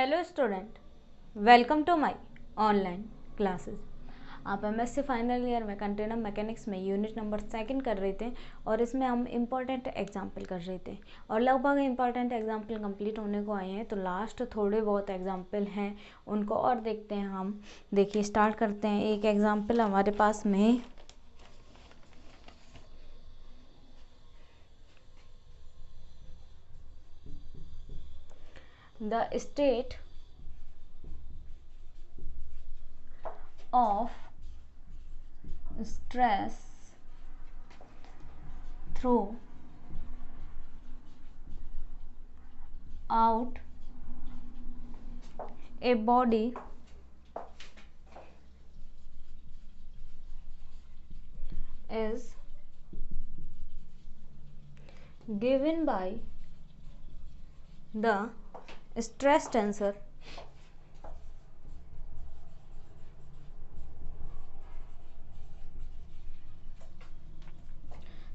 Hello student, welcome to my online classes. आप MSc final year में continuum mechanics में unit number 2 कर रहे थे और इसमें हम इम्पॉर्टेंट एग्जाम्पल कर रहे थे और लगभग इम्पॉर्टेंट एग्जाम्पल कंप्लीट होने को आए हैं। तो लास्ट थोड़े बहुत एग्जाम्पल हैं, उनको और देखते हैं हम। देखिए, स्टार्ट करते हैं। एक एग्जाम्पल हमारे पास में the state of stress through out a body is given by the stress tensor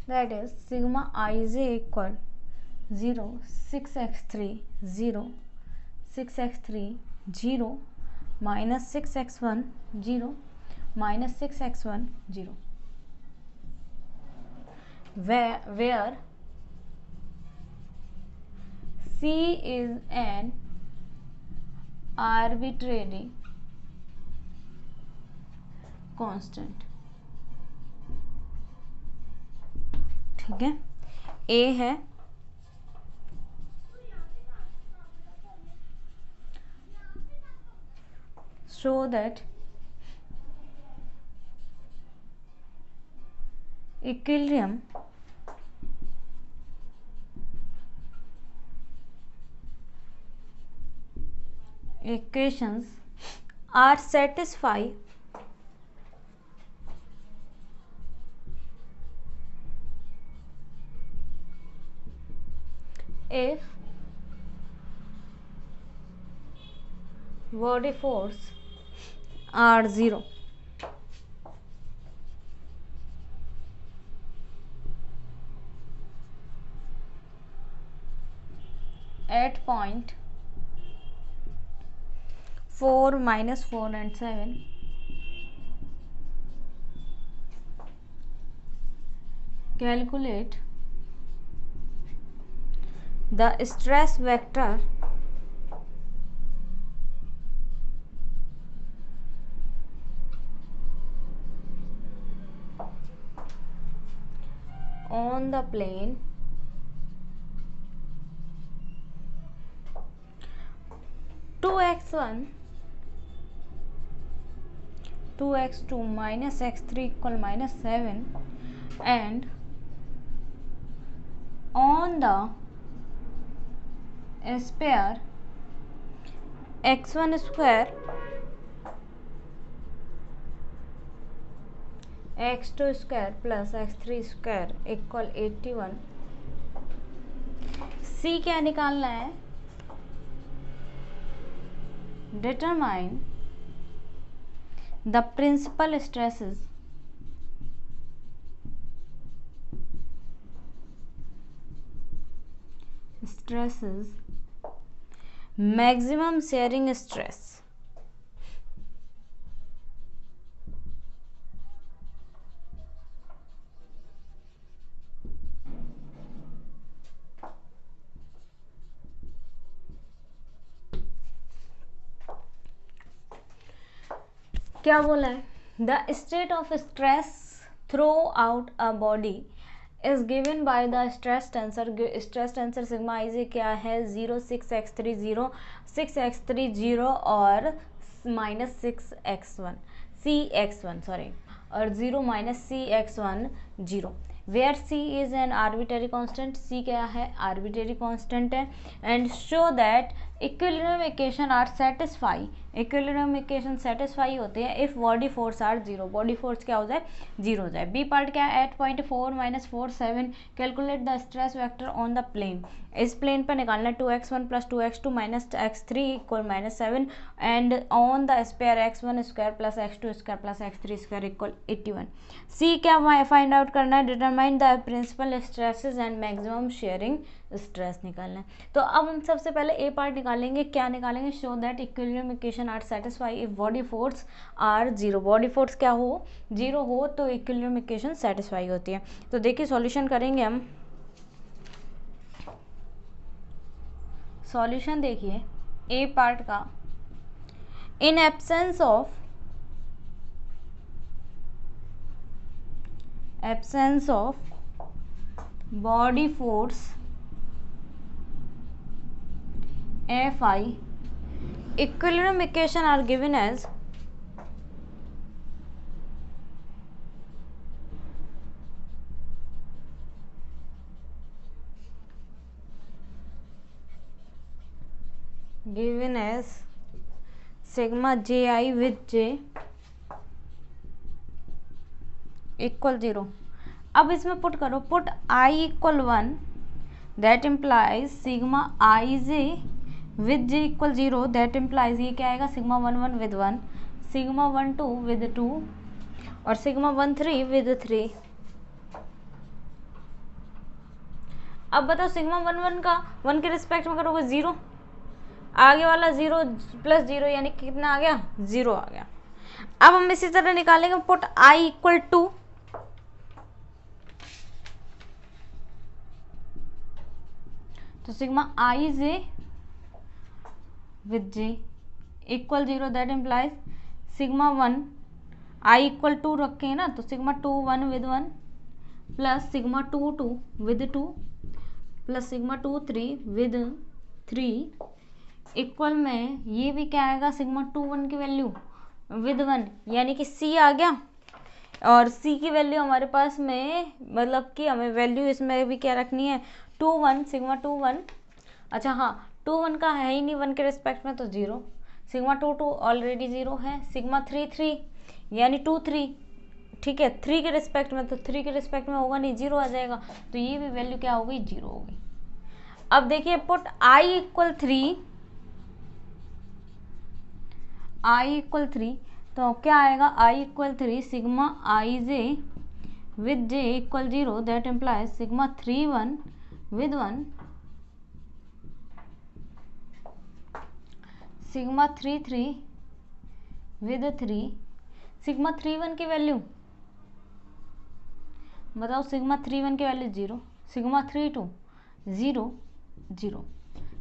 that is sigma ij equal 0 6x3 0 6x3 0 minus 6x1 0 minus 6x1 0 where C is an arbitrary constant। ठीक है, A है show that equilibrium equations are satisfied if body force are 0 at point 4, -4 and 7 calculate the stress vector on the plane 2x1 2x2 minus x3 equal -7 and on the sphere x1 square x2 square plus x3 square equal 81। C क्या निकालना है? Determine the principal stresses maximum shearing stress। क्या बोला है? The state of stress throughout a body is given by the stress tensor. Stress tensor sigma I j क्या है? 0 6x3 0 6x3 0 और -6x1 cx1 sorry और 0 -cx1 0 where C is an arbitrary constant. C क्या है? Arbitrary constant है। And show that equilibrium equation are satisfy. Equilibrium equation satisfy होते हैं if body force are 0। Body force क्या हो जाए? 0 हो जाए। बी पार्ट क्या है? At point 4 -4 7 calculate the stress vector on the plane. इस प्लेन पर निकालना 2x1 + 2x2 - x3 equal -7 and on the sphere x1 square plus x2 square plus x3 square equal 81। C क्या फाइंड आउट करना है? Determine the principal stresses and maximum shearing stress निकालना है। तो अब हम सबसे पहले ए पार्ट निकालेंगे, क्या निकालेंगे, show that equilibrium equation are satisfy if body force are zero, body force क्या हो, जीरो हो तो इक्विलिब्रियम इक्वेशन सेटिस्फाई होती है। तो देखिए सॉल्यूशन करेंगे हम। सॉल्यूशन देखिए ए पार्ट का, in absence of body force Fi, equilibrium equation are given as sigma ji with j equal 0। अब इसमें पुट करो, put I equal 1, that implies sigma I j with j equal 0, that implies ये क्या आएगा, sigma 1 1 with 1, sigma 1 2 with 2 और sigma 1 3 with 3। अब बताओ sigma 1 1 का 1 के रिस्पेक्ट में करोगे 0, आगे वाला 0 प्लस 0 यानी कितना आ गया, 0 आ गया। अब हम इसी तरह निकालेंगे, पुट आई इक्वल 2, तो sigma I j with j equal 0, that implies sigma 1 I equal 2 रखे हैं ना, तो sigma 2 1 with 1 plus sigma 2 2 with 2 plus sigma 2 3 with 3 equal में ये भी क्या आएगा, सिग्मा 2 1 की वैल्यू विद 1 यानी कि सी आ गया। और सी की वैल्यू हमारे पास में, मतलब कि हमें वैल्यू इसमें भी क्या रखनी है, 2 1 सिग्मा 2 1, अच्छा हाँ 2 1 का है ही नहीं 1 के रिस्पेक्ट में, तो 0, सिग्मा 2 2 ऑलरेडी 0 है, सिग्मा 3 3 यानी 2 3, ठीक है 3 के रिस्पेक्ट में, तो 3 के रिस्पेक्ट में होगा नहीं, 0 आ जाएगा, तो ये भी वैल्यू क्या हो गई, 0 हो गई। अब देखिए put i equal 3, i equal 3, तो क्या आएगा, i equal 3 sigma I j with j equal 0, that implies sigma 3 1 with 1 sigma 3 3 with 3, sigma 3 1 की वैल्यू बताओ, सिग्मा 3 1 की वैल्यू 0, सिग्मा 3 2 0 0,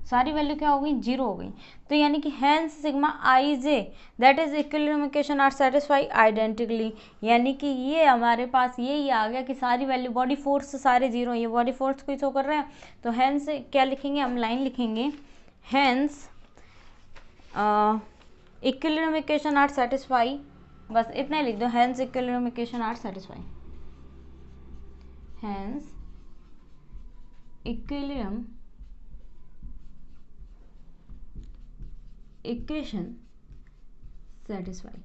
सारी वैल्यू क्या हो गई, 0 हो गई। तो यानी कि hence sigma I j that is equilibrium equation are satisfy identically, यानी कि ये हमारे पास यही आ गया कि सारी वैल्यू बॉडी फोर्स सारे 0, ये बॉडी फोर्स को शो कर रहे हैं। तो हैंस क्या लिखेंगे, हम लाइन लिखेंगे, hence equilibrium equation are satisfy, बस इतना ही लिख दो, hence equilibrium equation are satisfy, hence equilibrium equation satisfy,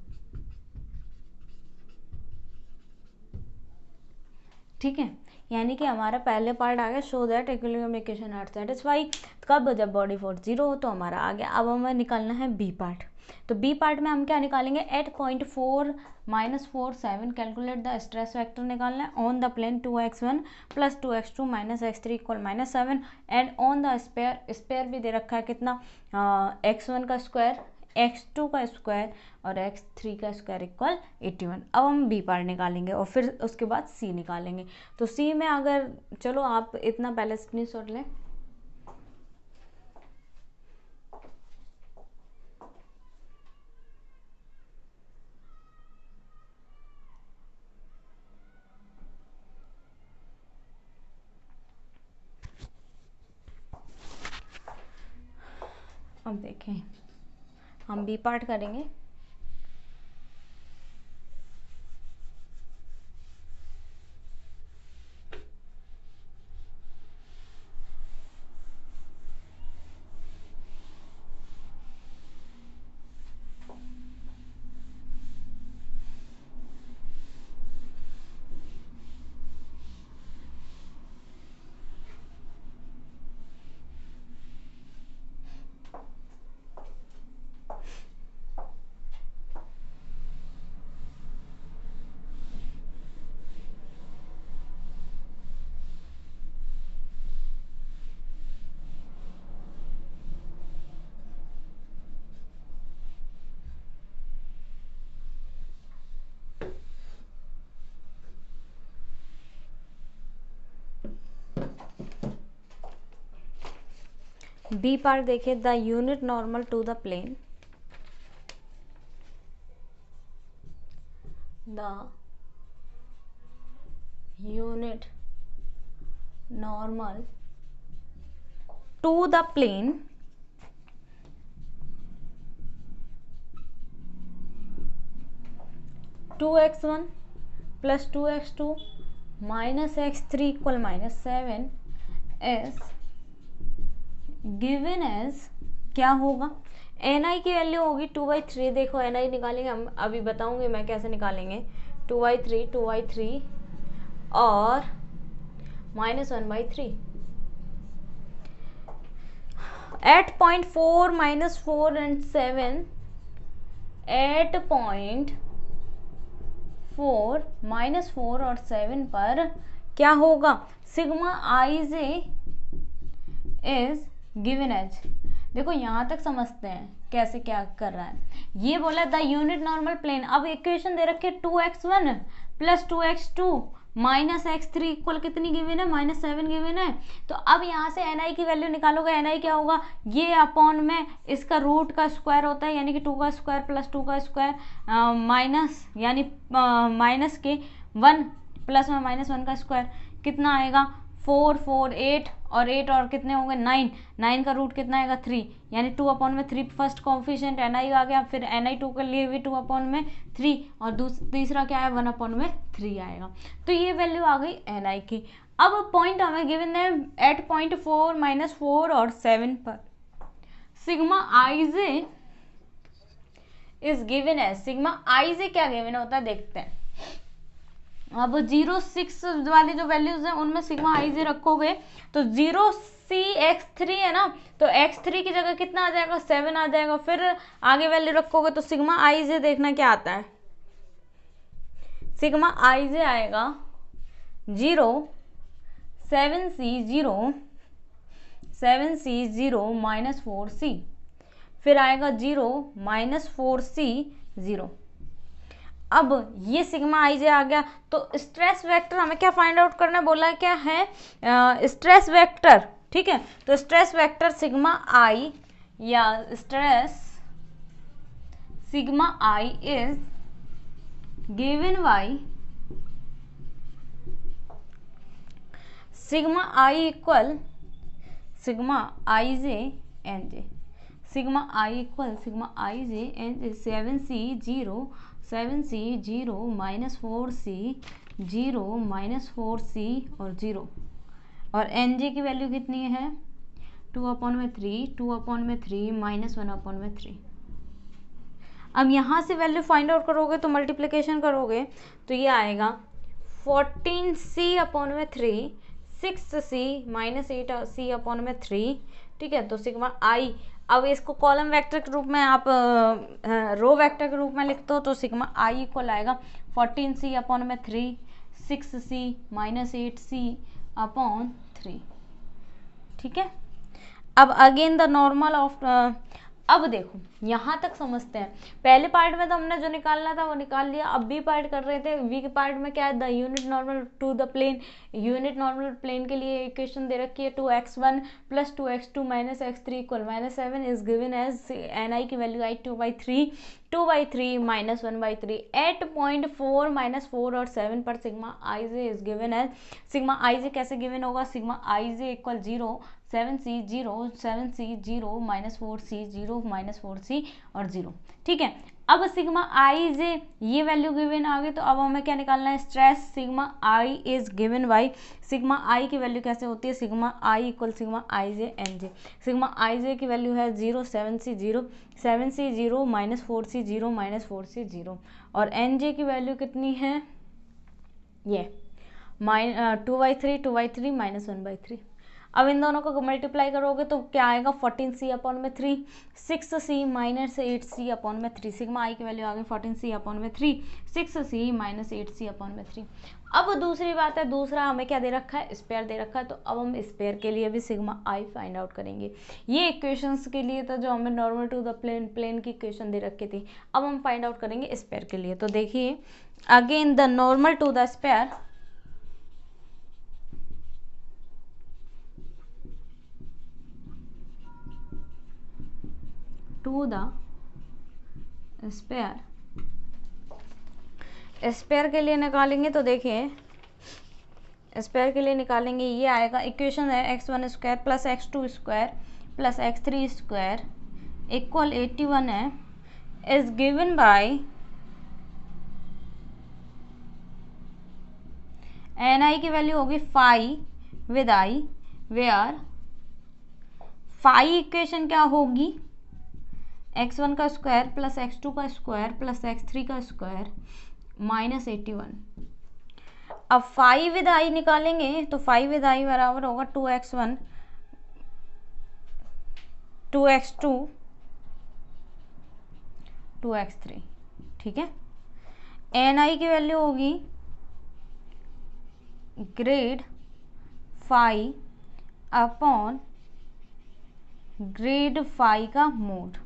ठीक है। यानी कि हमारा पहले पार्ट आ गया, show that equilibrium equation are satisfy, कब, जब बॉडी फोर्स 0 हो, तो हमारा आ गया। अब हमें निकालना है बी पार्ट, तो बी पार्ट में हम क्या निकालेंगे, at point 4 -4 7 calculate the stress vector निकालना है on the plane 2x1 plus 2x2 minus x3 equal -7 and on the sphere भी दे रखा है कितना, x1 का स्क्वायर, x2 का स्क्वायर और x3 का स्क्वायर इक्वल 81। अब हम बी पार्ट निकालेंगे और फिर उसके बाद सी निकालेंगे। तो सी में अगर, चलो आप इतना पहले स्क्रीनशॉट लें, अब देखें हम बी पार्ट करेंगे। बी पार्ट देखिए, the unit normal to the plane, the unit normal to the plane two x one plus two x two minus x three equal minus seven is given as, क्या होगा, N आई की value होगी 2/3। देखो N आई निकालेंगे हम, अभी बताऊंगी मैं कैसे निकालेंगे। 2/3 और -1/3 एट 0.4 -4 एंड 7 8.4 -4 और 7 पर क्या होगा, sigma I j is given as. देखो यहां तक समझते हैं कैसे क्या कर रहा है। ये बोला द यूनिट नॉर्मल प्लेन, अब इक्वेशन दे रखे 2x1 plus 2x2 minus x3 equal कितनी गिवन है, -7 गिवन है। तो अब यहाँ से ni की वैल्यू निकालोगे, ni क्या होगा, ये अपॉन में इसका रूट का स्क्वायर होता है, यानी कि 2 का स्क्वायर प्लस 2 का स्क्वायर माइनस, यानी माइनस के 1 प्लस में -1 का स्क्वायर कितना आएगा, 4 4 8 और 8 और कितने होंगे 9, 9 का रूट कितना आएगा 3, यानी 2/3 फर्स्ट कोफिशिएंट ni आ गया, फिर ni2 के लिए भी 2/3 और तीसरा क्या है 1/3 आएगा। तो ये वैल्यू आ गई ni की। अब पॉइंट हमें गिवन है एट 0.4 -4 और 7 पर sigma I j is given है। सिग्मा आई जे क्या गिवन होता है देखते हैं। अब 0.6 वाली जो वैल्यूज है उनमें सिग्मा आई जे रखोगे तो 0c(x3) है ना, तो x3 की जगह कितना आ जाएगा 7 आ जाएगा। फिर आगे वैल्यू रखोगे तो सिग्मा आई जे देखना क्या आता है, सिग्मा आई जे आएगा 0 7c0 -4c, फिर आएगा 0 -4c0। अब ये सिग्मा आई जे आ गया, तो स्ट्रेस वेक्टर हमें क्या फाइंड आउट करना है, बोला क्या है स्ट्रेस वेक्टर, ठीक है। तो स्ट्रेस वेक्टर सिग्मा आई या stress sigma i is given by sigma i equal sigma I j n j, sigma i equal sigma I j n j 7c0 -4c0 -4c और 0, और N जे की value कितनी है 2/3 2/3 -1/3। अब यहाँ से value find out करोगे तो मल्टीप्लिकेशन करोगे तो ये आएगा 14c/3 6c -8c/3, ठीक है। तो सिग्मा आई, अब इसको कॉलम वेक्टर के रूप में आप रो वेक्टर के रूप में लिखते हो तो सिग्मा आई इक्वल आएगा 14c/3 6c -8c/3, ठीक है। अब अगेन द नॉर्मल ऑफ, अब देखो यहाँ तक समझते हैं। पहले पार्ट में तो हमने जो निकालना था वो निकाल लिया, अब बी पार्ट कर रहे थे। बी के पार्ट में क्या है, the unit normal to the plane, unit normal plane के लिए इक्वेशन दे रखी है 2x1 plus 2x2 minus x3 equal -7 is given as ni की वैल्यू आई 2/3 -1/3 एट 0.4 -4 और 7 पर sigma I j is given as, sigma I j कैसे given होगा, सिग्मा आई जे इक्वल 0 7c0 -4c0 -4c और 0, ठीक है। अब सिग्मा आई जे ये वैल्यू गिवन आ गई, तो अब हमें क्या निकालना है, stress sigma i is given by, sigma i की वैल्यू कैसे होती है, sigma i equal sigma I j n j. Sigma I j की वैल्यू है 0 7c0 -4c0 -4c0 और एन जे की वैल्यू कितनी है, ये 2/3 -1/3। अब इन दोनों को मल्टीप्लाई करोगे तो क्या आएगा 14c/3 6c -8c/3, sigma i की वैल्यू आ गई 14c/3 6c -8c/3। अब दूसरी बात है, दूसरा हमें क्या दे रखा है, स्पेयर दे रखा है, तो अब हम स्पेयर के लिए भी सिग्मा आई फाइंड आउट करेंगे। ये इक्वेशंस के लिए था जो हमें नॉर्मल टू द प्लेन की इक्वेशन दे रखी थी, अब हम फाइंड आउट करेंगे स्पेयर के लिए। तो देखिए again the normal to the sphere, to the sphere. Sphere के लिए निकालेंगे तो देखिए, स्पेयर के लिए निकालेंगे, ये आएगा, इक्वेशन है x1 square plus x2 square plus x3 square equal 81 है, इज गिवन बाय ni की वैल्यू होगी phi with i, where phi equation क्या होगी, x1 का स्क्वायर प्लस x2 का स्क्वायर प्लस x3 का स्क्वायर माइनस 81। अब फाई विद आई निकालेंगे तो फाई विद आई बराबर होगा 2x1 2x2 2x3, ठीक है। ni की वैल्यू होगी grad phi upon grad phi का मोड।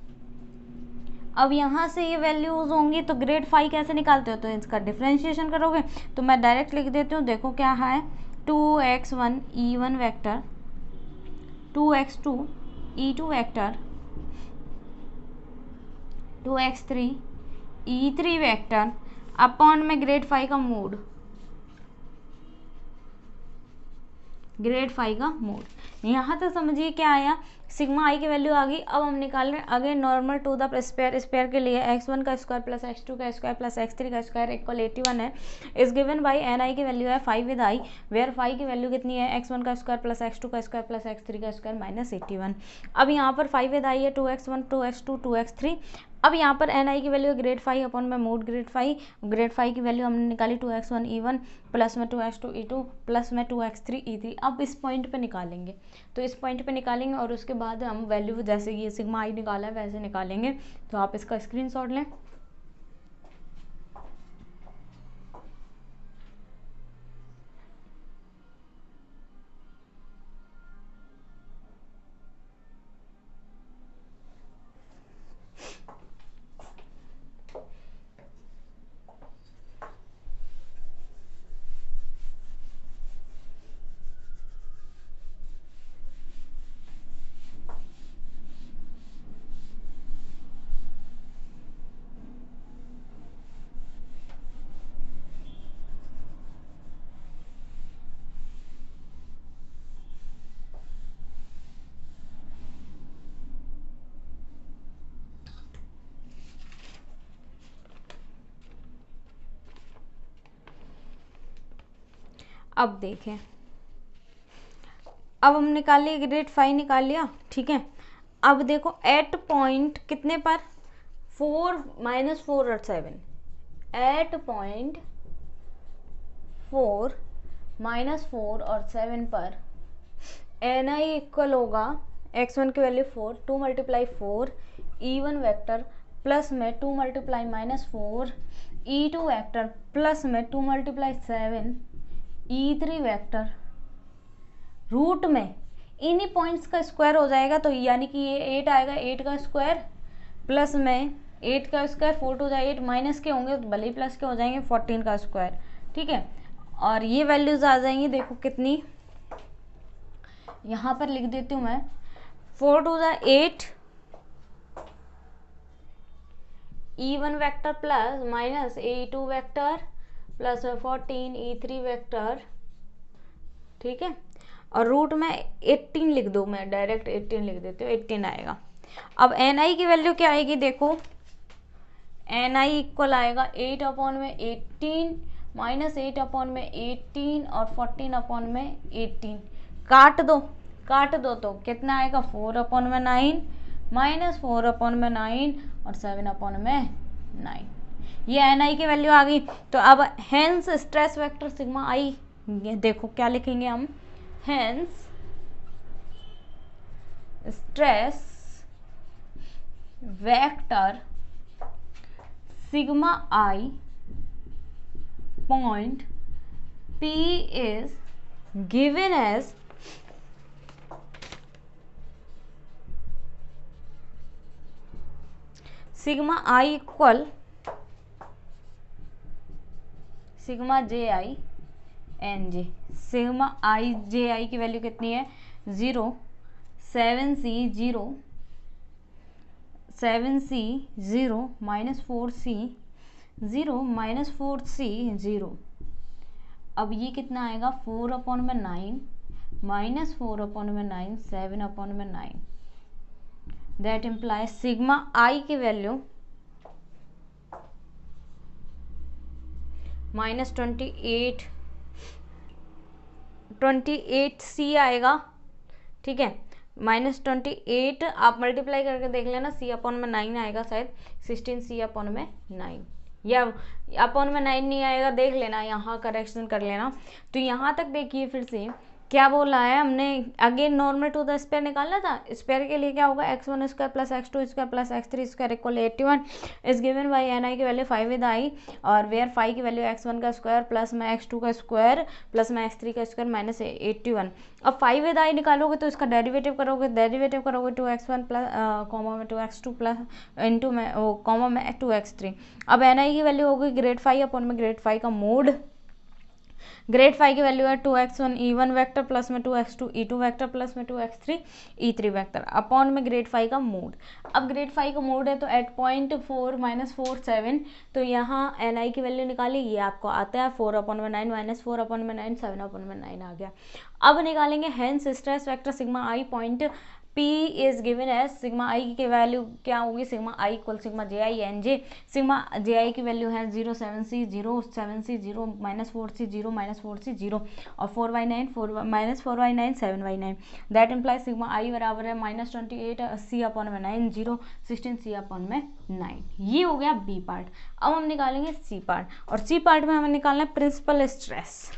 अब यहाँ से ये वैल्यूज होंगी तो ग्रेड फाई कैसे निकालते हो, तो इसका डिफरेंशिएशन करोगे, तो मैं डायरेक्ट लिख देती हूँ। देखो क्या है, 2x1 e1 vector 2x2 e2 vector 2x3 e3 vector upon में ग्रेड फाई का मोड, ग्रेड फाई का मोड। यहाँ तक समझिए क्या आया, सिग्मा आई की वैल्यू आ गई। अब हम निकाल रहे हैं again normal to the sphere. Sphere के लिए x1 का स्क्वायर प्लस x2 का स्क्वायर प्लस x3 का स्क्वायर इक्वल 81 है, इज गिवन बाय ni की वैल्यू है phi with i, where phi की वैल्यू कितनी है, x1 का स्क्वायर प्लस x2 का स्क्वायर प्लस x3 का स्क्वायर माइनस 81। अब यहाँ पर फाई विद आई है 2x1 2x2 2x3। अब यहाँ पर ni की वैल्यू ग्रेड फाई अपॉन में मोड ग्रेड फाई की वैल्यू हमने निकाली 2x1 e1 प्लस में 2x2 e2 प्लस में 2x3 e3। अब इस पॉइंट पे निकालेंगे, तो इस पॉइंट पे निकालेंगे और उसके बाद हम वैल्यू जैसे ये सिग्मा आई निकाला है वैसे निकालेंगे। तो आप इसका स्क्रीनशॉट लें। अब देखें, अब हम निकाल लिए ग्रेड फाई निकाल लिया, ठीक है। अब देखो एट पॉइंट कितने पर 4 -4 और 7, एट पॉइंट 4 -4 और 7 पर ni इक्वल होगा x1 की वैल्यू 4 2 × 4 e1 वेक्टर प्लस में 2 × -4 e2 वेक्टर प्लस में 2 × 7 e3 वेक्टर रूट में इन्हीं पॉइंट्स का स्क्वायर हो जाएगा। तो यानी कि ये 8 आएगा, 8 का स्क्वायर प्लस में 8 का स्क्वायर 4 टू 8 माइनस के होंगे तो भले ही प्लस के हो जाएंगे 14 का स्क्वायर, ठीक है। और ये वैल्यूज आ जाएंगी, देखो कितनी, यहाँ पर लिख देती हूँ मैं, 4 to 8 e1 vector plus minus e2 vector plus 14 e3 vector, ठीक है। और रूट में 18 लिख दो, मैं डायरेक्ट 18 लिख देती हूँ, 18 आएगा। अब ni की वैल्यू क्या आएगी, देखो ni इक्वल आएगा 8 अपॉन में 18 माइनस 8 अपॉन में 18 और 14 अपॉन में 18, काट दो तो कितना आएगा 4 अपॉन में 9 माइनस 4 अपॉन में 9 और 7 अपॉन में 9, ये ni की वैल्यू आ गई। तो अब hence stress vector sigma i, देखो क्या लिखेंगे हम, hence stress vector sigma i point P is given as sigma i equal sigma j i n j. Sigma I i आई की वैल्यू कितनी है 0 7 C 0 7c 0 -4c 0 -4c 0। अब ये कितना आएगा 4/9 -4/9 7/9। दैट इम्प्लाइज सिग्मा आई की वैल्यू -28c आएगा। ठीक है, -28 आप मल्टीप्लाई करके देख लेना, c/9 आएगा शायद, 16c/9 या अपॉन में 9 नहीं आएगा, देख लेना, यहाँ करेक्शन कर लेना। तो यहाँ तक देखिए फिर से क्या बोला है हमने, again normal to the square निकालना था। स्क्वायर के लिए क्या होगा, x1 square plus x2 square plus x3 square equal 81 is given by ni की वैल्यू 5 विद i, और वेयर 5 की वैल्यू x1 का स्क्वायर प्लस में x2 का स्क्वायर प्लस में x3 का स्क्वायर माइनस 81। अब 5 विद i निकालोगे तो इसका डेरिवेटिव करोगे 2x1 प्लस कॉमा में 2x2 प्लस इंटू में कॉमा में 2x3। अब ni की वैल्यू होगी ग्रेड 5 अपॉन में ग्रेड 5 का मोड। ग्रेड 5 की वैल्यू है 2x1 e1 वेक्टर प्लस में 2x2 e2 वेक्टर प्लस में 2x3 e3 वेक्टर अपॉन में ग्रेड 5 का मोड। अब ग्रेड 5 का मोड है तो 8.4 -47, तो यहाँ ni की वैल्यू निकाली, ये आपको आता है 4/9 -4/9 7/9 आ गया। अब निकालेंगे hence stress vector sigma i point P is given as, sigma i की वैल्यू क्या होगी, sigma i equal sigma j i n j. Sigma j आई की वैल्यू है 0 7c 0 7c 0 -4c 0 -4c 0 और 4/9 -4/9 7/9। दैट इम्प्लाइज सिग्मा आई बराबर है -28c/9 0 16c/9। ये हो गया बी पार्ट। अब हम निकालेंगे सी पार्ट, और सी पार्ट में हमें निकालना है प्रिंसिपल स्ट्रेस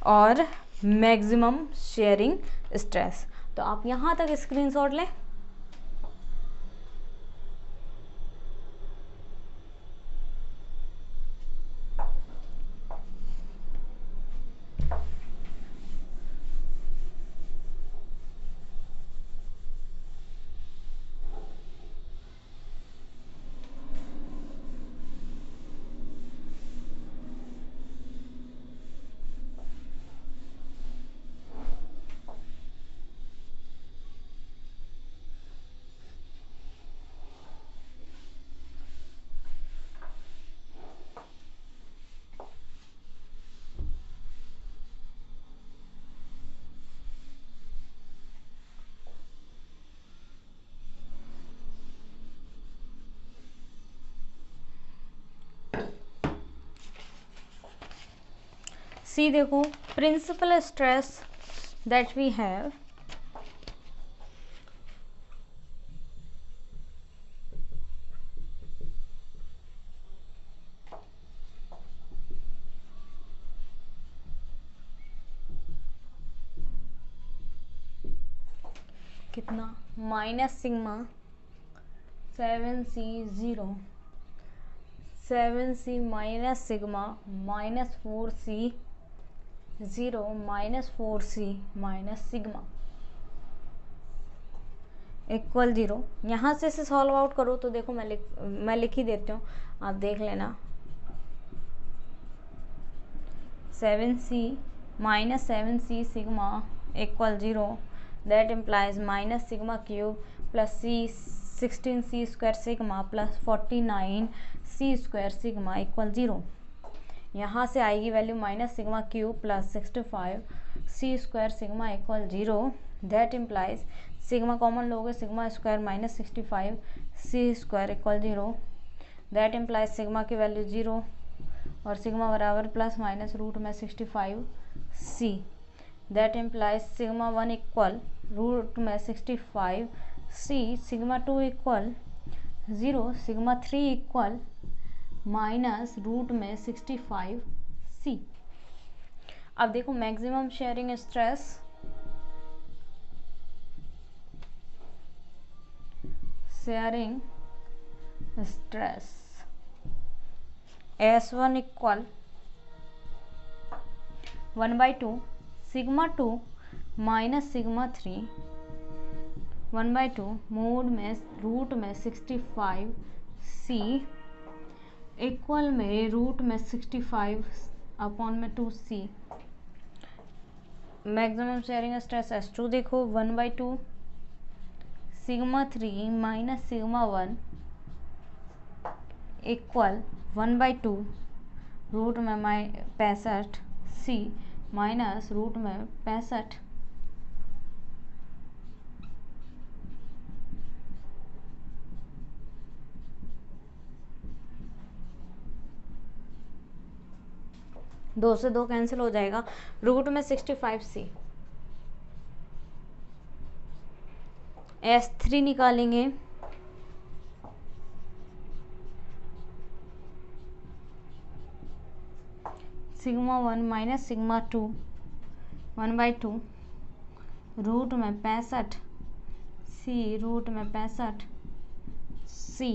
और मैक्सिमम शेयरिंग स्ट्रेस। तो आप यहाँ तक स्क्रीनशॉट लें। सी देखो, principal stress that we have कितना minus sigma 7c 0 7c minus sigma -4c 0 -4c minus sigma equal 0। यहाँ से इसे सॉल्व आउट करो तो देखो मैं लिख ही देती हूँ, आप देख लेना। 7c -7c sigma equal 0, that implies minus sigma cube plus c 16c square sigma plus 49c square sigma equal 0। यहाँ से आएगी value minus sigma cube plus 65c square sigma equal 0। That implies sigma common लोगे, sigma square minus 65c square equal 0। That implies sigma की value 0 और sigma बराबर plus minus root में 65c। That implies sigma 1 equal root में 65c, sigma 2 equal 0, sigma 3 equal minus root में 65c। अब देखो maximum shearing stress S1 इक्वल 1/2 sigma 2 minus sigma 3 1/2 mod में रूट में 65c इक्वल में रूट में 65 अपॉन में 2c। Maximum shearing stress S2 देखो 1/2 sigma 3 minus sigma 1 equal 1/2 root में 65 सी माइनस रूट में 65 2 से 2 कैंसिल हो जाएगा, रूट में 65 सी। S3 निकालेंगे, सिग्मा 1 माइनस सिग्मा 2 1/2 रूट में 65 सी रूट में 65 सी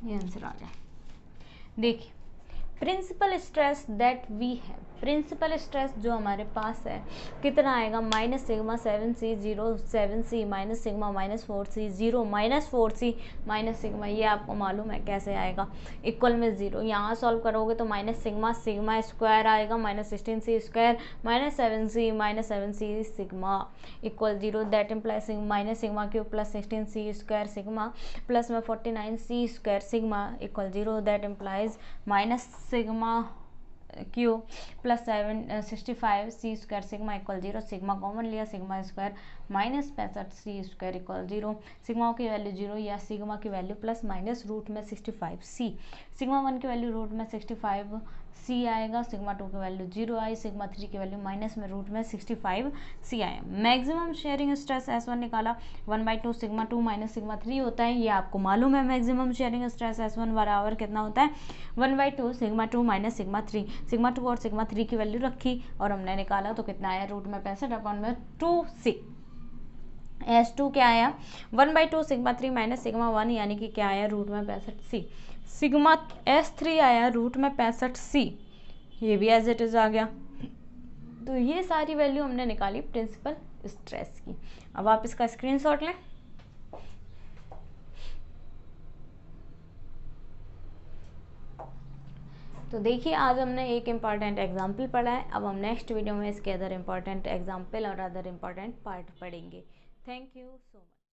ये आंसर आ जाए। देखिए प्रिंसिपल स्ट्रेस दैट वी है, प्रिंसिपल स्ट्रेस जो हमारे पास है कितना आएगा, minus sigma 7c 0 7c minus sigma minus 4c 0 minus 4c minus sigma, ये आपको मालूम है कैसे आएगा, इक्वल में 0। यहाँ सॉल्व करोगे तो माइनस सिग्मा सिग्मा स्क्वायर आएगा minus 16c square minus 7c sigma equal 0, that implies minus sigma cube plus 16c square sigma plus में 49c square sigma equal 0, that implies minus sigma cube plus 65c square sigma equal 0, sigma common लिया sigma square minus 65c square equal 0, sigma की value 0 या sigma की value plus minus root में 65c, sigma 1 की value root में 65c आएगा, sigma 2 की value 0 आई, sigma 3 की वैल्यू माइनस में रूट में 65c आया। मैक्सिमम शेयरिंग स्ट्रेस S1 निकाला 1/2 सिग्मा 2 माइनस सिग्मा 3 होता है, ये आपको मालूम है। मैक्सिमम शेयरिंग स्ट्रेस S1 बराबर कितना होता है, 1/2 सिग्मा 2 माइनस सिग्मा 3, सिग्मा 2 और सिग्मा 3 की वैल्यू रखी और हमने निकाला तो कितना आया, रूट में 65/2c। S2 क्या आया, 1/2 सिग्मा 3 माइनस सिग्मा 1 यानी कि क्या आया, रूट में 65c। सिग्मा S3 आया रूट में 65c, ये भी एज इट इज आ गया। तो ये सारी वैल्यू हमने निकाली प्रिंसिपल स्ट्रेस की। अब आप इसका स्क्रीनशॉट लें। तो देखिए आज हमने एक इम्पॉर्टेंट एग्जाम्पल पढ़ा है, अब हम नेक्स्ट वीडियो में इसके अदर इम्पॉर्टेंट एग्जाम्पल और अदर इम्पॉर्टेंट पार्ट पढ़ेंगे। Thank you so much.